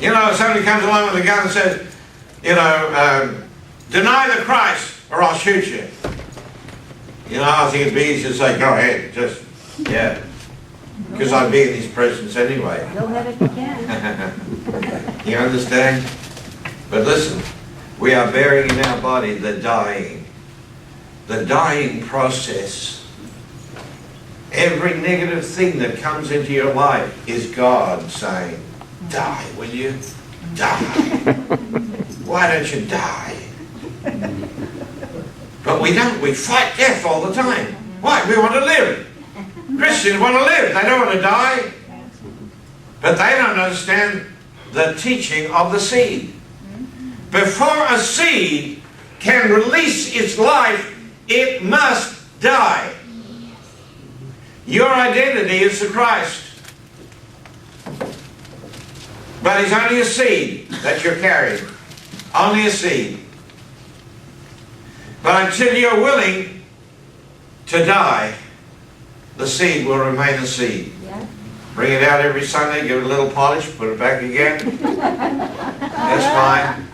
You know, if somebody comes along with a gun and says, you know, deny the Christ or I'll shoot you. You know, I think it'd be easy to say, go ahead, just, yeah. Because I'd be in his presence anyway. Go ahead if you can. You understand? But listen, we are bearing in our body the dying process. Every negative thing that comes into your life is God saying, die, will you? Die. Why don't you die? But we don't. We fight death all the time. Why? We want to live. Christians want to live. They don't want to die. But they don't understand the teaching of the seed. Before a seed can release its life, it must die. Your identity is the Christ. But it's only a seed that you're carrying. Only a seed. But until you're willing to die, the seed will remain a seed. Yeah. Bring it out every Sunday, give it a little polish, put it back again. That's fine.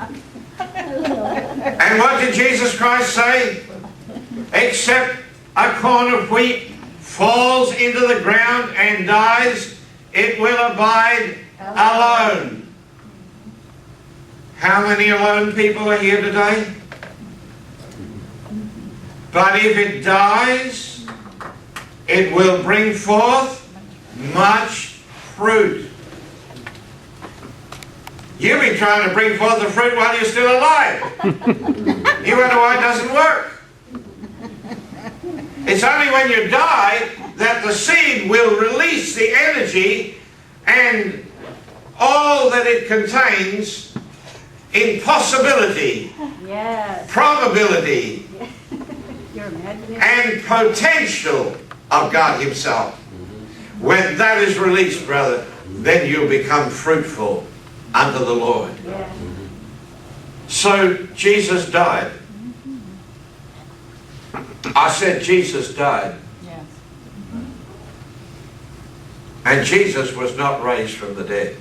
And what did Jesus Christ say? Except a corn of wheat falls into the ground and dies, it will abide alone. How many alone people are here today? But if it dies, it will bring forth much fruit. You've been trying to bring forth the fruit while you're still alive. You wonder why it doesn't work. It's only when you die that the seed will release the energy and all that it contains in possibility, yes, probability, and potential of God Himself. When that is released, brother, then you'll become fruitful unto the Lord. Yeah. So Jesus died. I said Jesus died. Yes. And Jesus was not raised from the dead.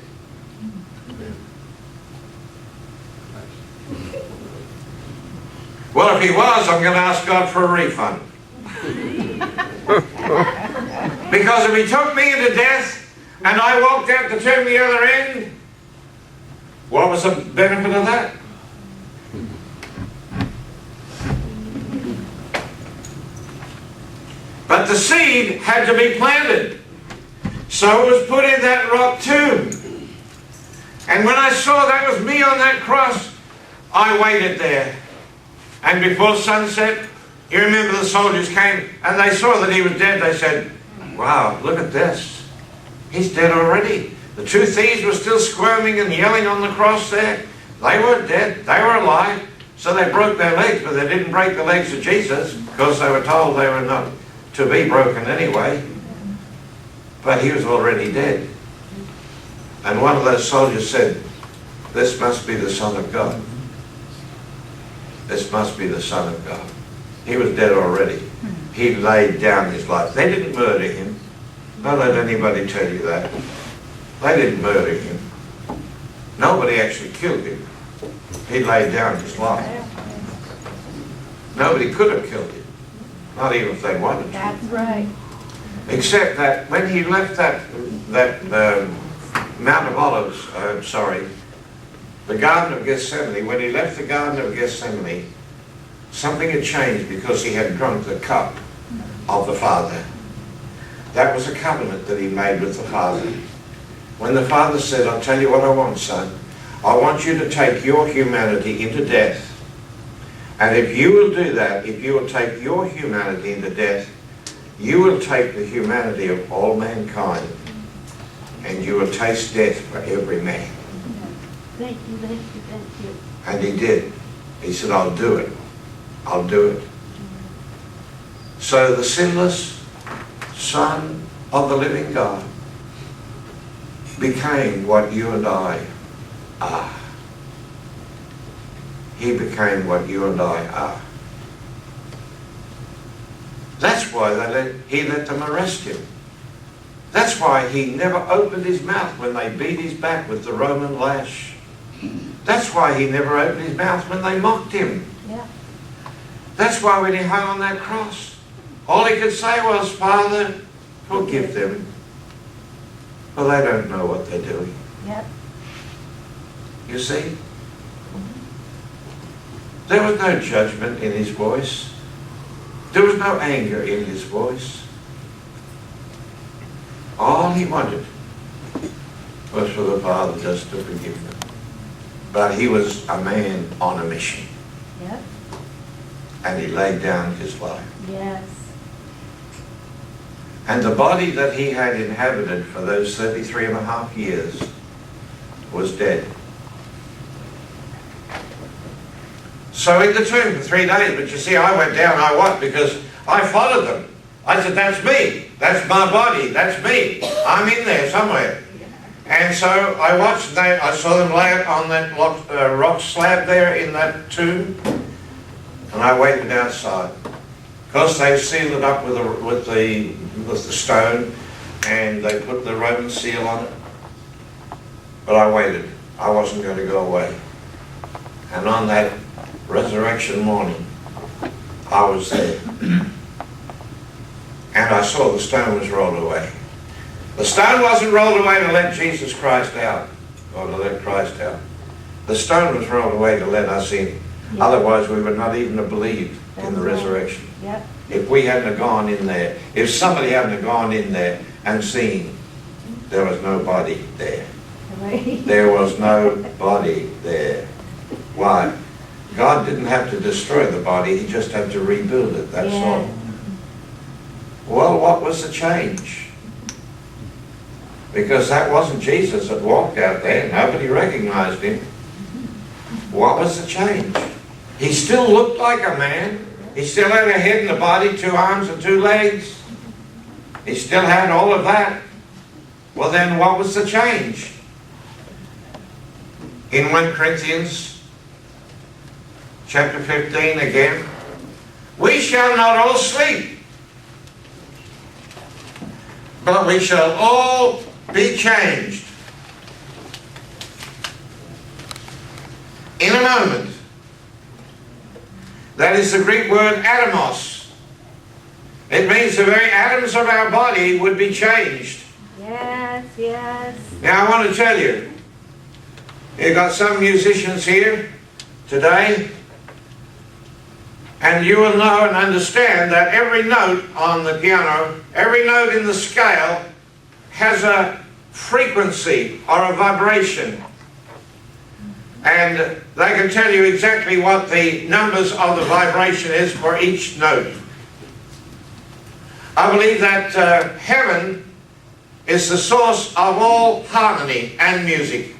Well, if He was, I'm going to ask God for a refund. Because if He took me into death and I walked out to turn the other end, what was the benefit of that? But the seed had to be planted. So it was put in that rock tomb. And when I saw that was me on that cross, I waited there. And before sunset, you remember the soldiers came and they saw that He was dead. They said, wow, look at this. He's dead already. The two thieves were still squirming and yelling on the cross there. They weren't dead. They were alive. So they broke their legs, but they didn't break the legs of Jesus because they were told they were not to be broken anyway. But He was already dead. And one of those soldiers said, this must be the Son of God. This must be the Son of God. He was dead already. He laid down His life. They didn't murder Him. Don't let anybody tell you that. They didn't murder Him. Nobody actually killed Him. He laid down His life. Nobody could have killed Him. Not even if they wanted to. That's right. Except that when He left that Mount of Olives, the Garden of Gethsemane, when He left the Garden of Gethsemane, something had changed because He had drunk the cup of the Father. That was a covenant that He made with the Father. When the Father said, I'll tell you what I want, son. I want you to take your humanity into death. And if you will do that, if you will take your humanity into death, you will take the humanity of all mankind and you will taste death for every man. Thank you, thank you, thank you. And He did. He said, I'll do it. I'll do it. So the sinless Son of the living God became what you and I are. He became what you and I are. That's why He let them arrest Him. That's why he never opened his mouth when they beat his back with the Roman lash. That's why he never opened his mouth when they mocked him. Yeah. That's why when he hung on that cross, all he could say was, Father, forgive them. Well, they don't know what they're doing. Yep. You see? There was no judgment in his voice. There was no anger in his voice. All he wanted was for the Father just to forgive them. But he was a man on a mission. Yep. And he laid down his life. Yes. And the body that he had inhabited for those 33 and a half years was dead. So in the tomb for 3 days, but you see, I went down, I what? Because I followed them. I said, that's me. That's my body. That's me. I'm in there somewhere. And so I watched, I saw them lay it on that rock slab there in that tomb. And I waited outside. Because they sealed it up with the stone, and they put the Roman seal on it. But I waited. I wasn't going to go away. And on that resurrection morning, I was there. And I saw the stone was rolled away. The stone wasn't rolled away to let Jesus Christ out, or to let Christ out. The stone was rolled away to let us in. Yep. Otherwise, we would not even have believed in the That's right. resurrection. Yep. If we hadn't have gone in there, if somebody hadn't have gone in there and seen, there was no body there. Right. There was no body there. Why? God didn't have to destroy the body, he just had to rebuild it, that's Yeah. all. Well, what was the change? Because that wasn't Jesus that walked out there. Nobody recognized him. What was the change? He still looked like a man. He still had a head and a body, 2 arms and 2 legs. He still had all of that. Well then, what was the change? In 1 Corinthians chapter 15 again, we shall not all sleep, but we shall all be changed in a moment. That is the Greek word atomos. It means the very atoms of our body would be changed. Yes, yes. Now I want to tell you, you've got some musicians here today, and you will know and understand that every note on the piano, every note in the scale has a frequency or a vibration. And they can tell you exactly what the numbers of the vibration is for each note. I believe that heaven is the source of all harmony and music.